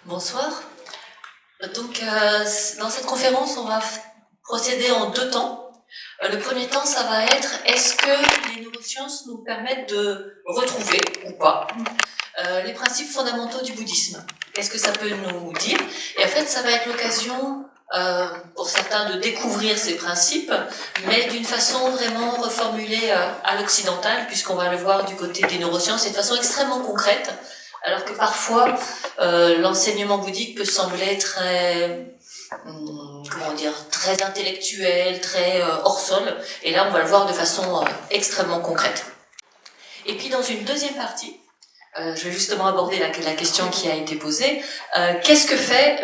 Bonsoir. Donc, dans cette conférence, on va procéder en deux temps. Le premier temps, ça va être est-ce que les neurosciences nous permettent de retrouver, ou pas, les principes fondamentaux du bouddhisme? Qu'est-ce que ça peut nous dire? Et en fait, ça va être l'occasion pour certains de découvrir ces principes, mais d'une façon vraiment reformulée à l'occidental, puisqu'on va le voir du côté des neurosciences et de façon extrêmement concrète. Alors que parfois, l'enseignement bouddhique peut sembler très, très intellectuel, très hors sol. Et là, on va le voir de façon extrêmement concrète. Et puis, dans une deuxième partie, je vais justement aborder la question qui a été posée. Qu'est-ce que fait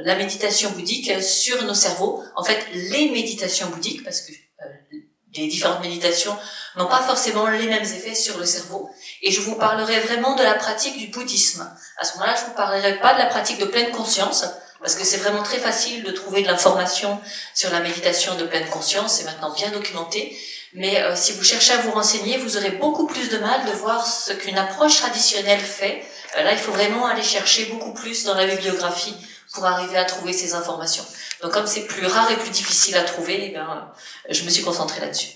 la méditation bouddhique sur nos cerveaux? En fait, les méditations bouddhiques, parce que les différentes méditations n'ont pas forcément les mêmes effets sur le cerveau. Et je vous parlerai vraiment de la pratique du bouddhisme. À ce moment-là, je ne vous parlerai pas de la pratique de pleine conscience, parce que c'est vraiment très facile de trouver de l'information sur la méditation de pleine conscience, c'est maintenant bien documenté. Mais si vous cherchez à vous renseigner, vous aurez beaucoup plus de mal de voir ce qu'une approche traditionnelle fait. Là, il faut vraiment aller chercher beaucoup plus dans la bibliographie pour arriver à trouver ces informations. Donc comme c'est plus rare et plus difficile à trouver, je me suis concentrée là-dessus.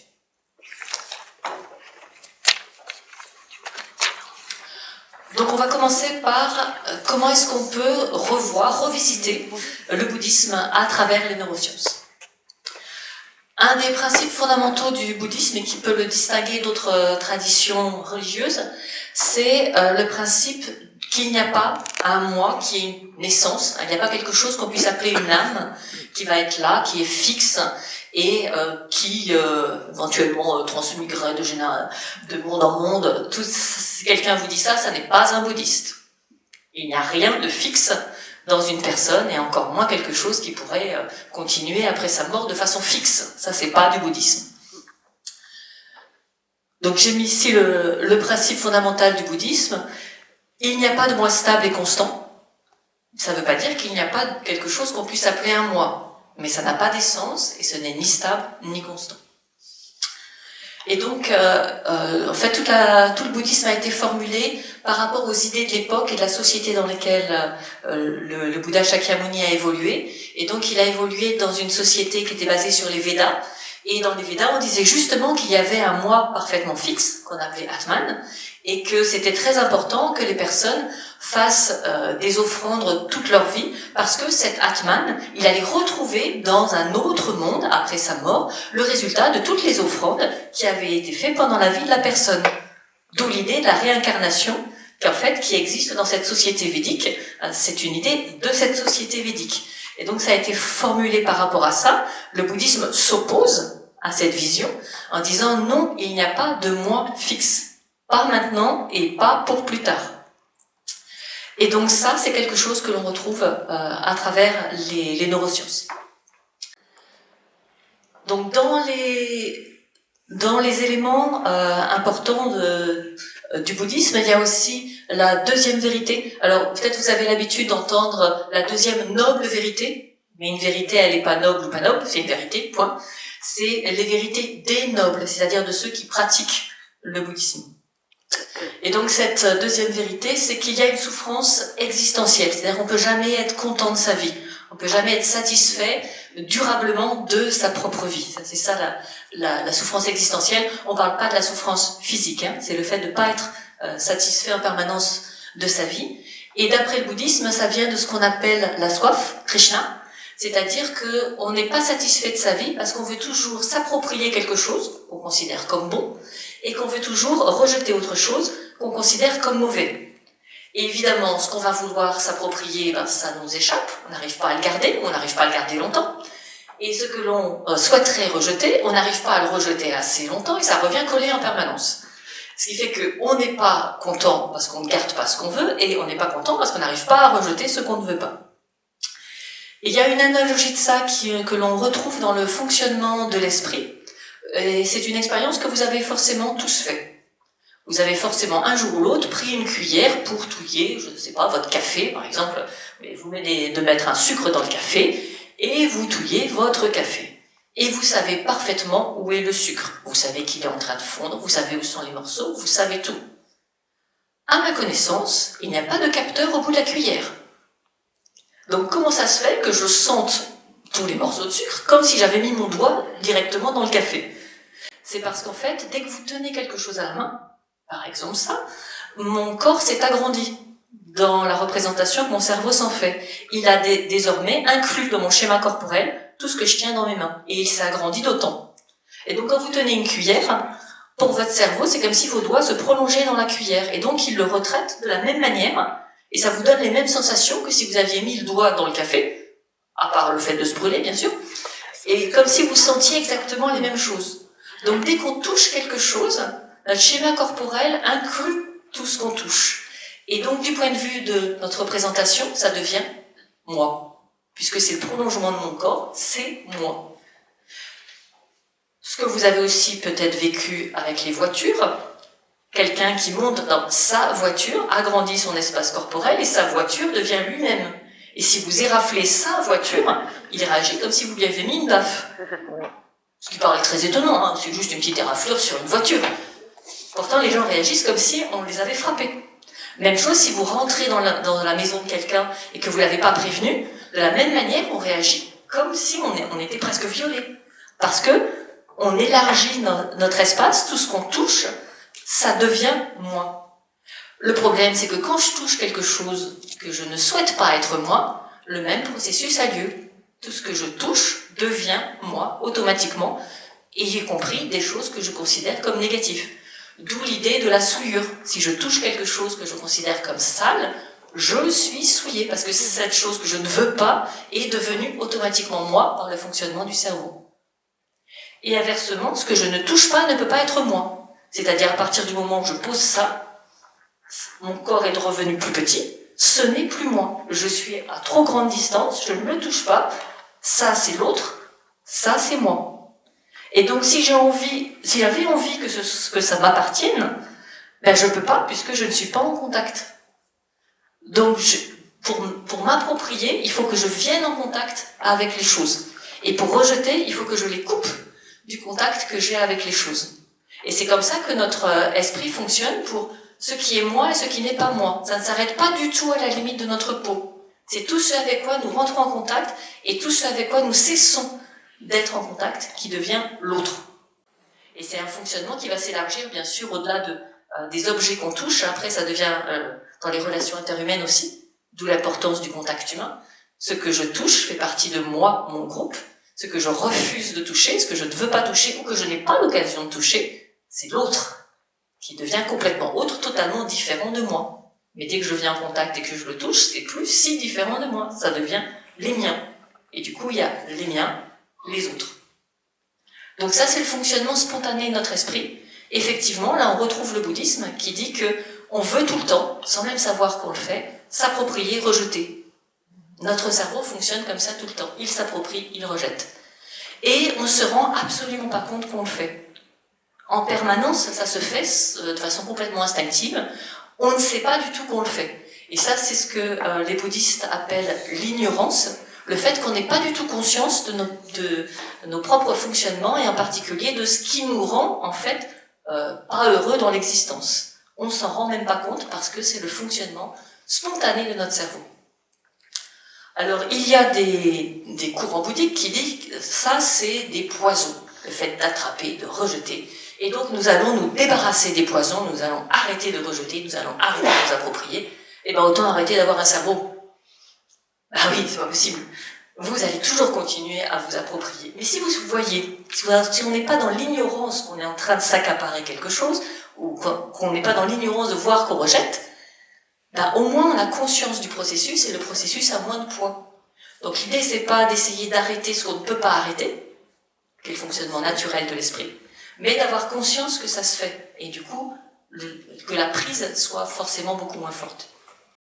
Donc on va commencer par comment est-ce qu'on peut revisiter le bouddhisme à travers les neurosciences. Un des principes fondamentaux du bouddhisme, et qui peut le distinguer d'autres traditions religieuses, c'est le principe qu'il n'y a pas un moi qui est une essence, il n'y a pas quelque chose qu'on puisse appeler une âme qui va être là, qui est fixe et qui éventuellement transmigrerait de monde en monde. Si quelqu'un vous dit ça, ça n'est pas un bouddhiste. Il n'y a rien de fixe dans une personne, et encore moins quelque chose qui pourrait continuer après sa mort de façon fixe. Ça, c'est pas du bouddhisme. Donc j'ai mis ici le principe fondamental du bouddhisme. Il n'y a pas de moi stable et constant. Ça ne veut pas dire qu'il n'y a pas quelque chose qu'on puisse appeler un moi, mais ça n'a pas d'essence, et ce n'est ni stable ni constant. Et donc, en fait, tout le bouddhisme a été formulé par rapport aux idées de l'époque et de la société dans laquelle le Bouddha Shakyamuni a évolué. Et donc, il a évolué dans une société qui était basée sur les Védas. Et dans les Védas, on disait justement qu'il y avait un moi parfaitement fixe, qu'on appelait Atman, et que c'était très important que les personnes fassent des offrandes toute leur vie, parce que cet Atman, il allait retrouver dans un autre monde, après sa mort, le résultat de toutes les offrandes qui avaient été faites pendant la vie de la personne. D'où l'idée de la réincarnation, qui existe dans cette société védique. C'est une idée de cette société védique. Et donc ça a été formulé par rapport à ça. Le bouddhisme s'oppose à cette vision en disant non, il n'y a pas de moi fixe. Pas maintenant et pas pour plus tard. Et donc ça, c'est quelque chose que l'on retrouve à travers les neurosciences. Donc dans les éléments importants du bouddhisme, il y a aussi la deuxième vérité. Alors peut-être vous avez l'habitude d'entendre la deuxième noble vérité, mais une vérité, elle n'est pas noble ou pas noble, c'est une vérité, point. C'est les vérités des nobles, c'est-à-dire de ceux qui pratiquent le bouddhisme. Et donc cette deuxième vérité, c'est qu'il y a une souffrance existentielle, c'est-à-dire qu'on ne peut jamais être content de sa vie, on ne peut jamais être satisfait durablement de sa propre vie. C'est ça la souffrance existentielle. On ne parle pas de la souffrance physique, c'est le fait de ne pas être satisfait en permanence de sa vie. Et d'après le bouddhisme, ça vient de ce qu'on appelle la soif, Krishna, c'est-à-dire qu'on n'est pas satisfait de sa vie parce qu'on veut toujours s'approprier quelque chose qu'on considère comme bon, et qu'on veut toujours rejeter autre chose qu'on considère comme mauvais. Et évidemment, ce qu'on va vouloir s'approprier, ça nous échappe, on n'arrive pas à le garder, on n'arrive pas à le garder longtemps. Et ce que l'on souhaiterait rejeter, on n'arrive pas à le rejeter assez longtemps, et ça revient coller en permanence. Ce qui fait qu'on n'est pas content parce qu'on ne garde pas ce qu'on veut, et on n'est pas content parce qu'on n'arrive pas à rejeter ce qu'on ne veut pas. Et il y a une analogie de ça que l'on retrouve dans le fonctionnement de l'esprit. Et c'est une expérience que vous avez forcément tous fait. Vous avez forcément un jour ou l'autre pris une cuillère pour touiller, je ne sais pas, votre café par exemple, mais vous venez de mettre un sucre dans le café et vous touillez votre café. Et vous savez parfaitement où est le sucre. Vous savez qu'il est en train de fondre, vous savez où sont les morceaux, vous savez tout. À ma connaissance, il n'y a pas de capteur au bout de la cuillère. Donc comment ça se fait que je sente tous les morceaux de sucre comme si j'avais mis mon doigt directement dans le café? C'est parce qu'en fait, dès que vous tenez quelque chose à la main, par exemple ça, mon corps s'est agrandi dans la représentation que mon cerveau s'en fait. Il a désormais inclus dans mon schéma corporel tout ce que je tiens dans mes mains, et il s'est agrandi d'autant. Et donc quand vous tenez une cuillère, pour votre cerveau, c'est comme si vos doigts se prolongeaient dans la cuillère, et donc il le retraite de la même manière, et ça vous donne les mêmes sensations que si vous aviez mis le doigt dans le café, à part le fait de se brûler bien sûr, et comme si vous sentiez exactement les mêmes choses. Donc dès qu'on touche quelque chose, notre schéma corporel inclut tout ce qu'on touche. Et donc du point de vue de notre représentation, ça devient moi. Puisque c'est le prolongement de mon corps, c'est moi. Ce que vous avez aussi peut-être vécu avec les voitures, quelqu'un qui monte dans sa voiture agrandit son espace corporel et sa voiture devient lui-même. Et si vous éraflez sa voiture, il réagit comme si vous lui avez mis une baffe. Ce qui paraît très étonnant, hein, c'est juste une petite éraflure sur une voiture. Pourtant, les gens réagissent comme si on les avait frappés. Même chose si vous rentrez dans la maison de quelqu'un et que vous ne l'avez pas prévenu, de la même manière, on réagit comme si on était presque violé. Parce que on élargit notre espace, tout ce qu'on touche, ça devient moi. Le problème, c'est que quand je touche quelque chose que je ne souhaite pas être moi, le même processus a lieu. Tout ce que je touche devient moi, automatiquement, et y compris des choses que je considère comme négatives. D'où l'idée de la souillure. Si je touche quelque chose que je considère comme sale, je suis souillé, parce que cette chose que je ne veux pas est devenue automatiquement moi par le fonctionnement du cerveau. Et inversement, ce que je ne touche pas ne peut pas être moi. C'est-à-dire à partir du moment où je pose ça, mon corps est revenu plus petit, ce n'est plus moi. Je suis à trop grande distance, je ne le touche pas, ça c'est l'autre, ça c'est moi. Et donc si j'avais envie que ça m'appartienne, ben je peux pas puisque je ne suis pas en contact. Donc pour m'approprier, il faut que je vienne en contact avec les choses. Et pour rejeter, il faut que je les coupe du contact que j'ai avec les choses. Et c'est comme ça que notre esprit fonctionne pour ce qui est moi et ce qui n'est pas moi. Ça ne s'arrête pas du tout à la limite de notre peau. C'est tout ce avec quoi nous rentrons en contact et tout ce avec quoi nous cessons d'être en contact qui devient l'autre. Et c'est un fonctionnement qui va s'élargir bien sûr au-delà des objets qu'on touche. Après ça devient dans les relations interhumaines aussi, d'où l'importance du contact humain. Ce que je touche fait partie de moi, mon groupe. Ce que je refuse de toucher, ce que je ne veux pas toucher ou que je n'ai pas l'occasion de toucher, c'est l'autre, qui devient complètement autre, totalement différent de moi. Mais dès que je viens en contact et que je le touche, c'est plus si différent de moi, ça devient les miens. Et du coup, il y a les miens, les autres. Donc ça, c'est le fonctionnement spontané de notre esprit. Effectivement, là, on retrouve le bouddhisme qui dit que on veut tout le temps, sans même savoir qu'on le fait, s'approprier, rejeter. Notre cerveau fonctionne comme ça tout le temps. Il s'approprie, il rejette. Et on ne se rend absolument pas compte qu'on le fait. En permanence, ça se fait de façon complètement instinctive. On ne sait pas du tout qu'on le fait. Et ça, c'est ce que les bouddhistes appellent l'ignorance, le fait qu'on n'ait pas du tout conscience de nos propres fonctionnements et en particulier de ce qui nous rend, en fait, pas heureux dans l'existence. On ne s'en rend même pas compte parce que c'est le fonctionnement spontané de notre cerveau. Alors, il y a des courants bouddhiques qui disent que ça, c'est des poisons, le fait d'attraper, de rejeter. Et donc, nous allons nous débarrasser des poisons, nous allons arrêter de rejeter, nous allons arrêter de nous approprier. Et bien, autant arrêter d'avoir un cerveau. Ah oui, c'est pas possible. Vous allez toujours continuer à vous approprier. Mais si vous voyez, si on n'est pas dans l'ignorance qu'on est en train de s'accaparer quelque chose, ou qu'on n'est pas dans l'ignorance de voir qu'on rejette, ben, au moins on a conscience du processus et le processus a moins de poids. Donc l'idée c'est pas d'essayer d'arrêter ce qu'on ne peut pas arrêter, qui est le fonctionnement naturel de l'esprit, mais d'avoir conscience que ça se fait et du coup que la prise soit forcément beaucoup moins forte.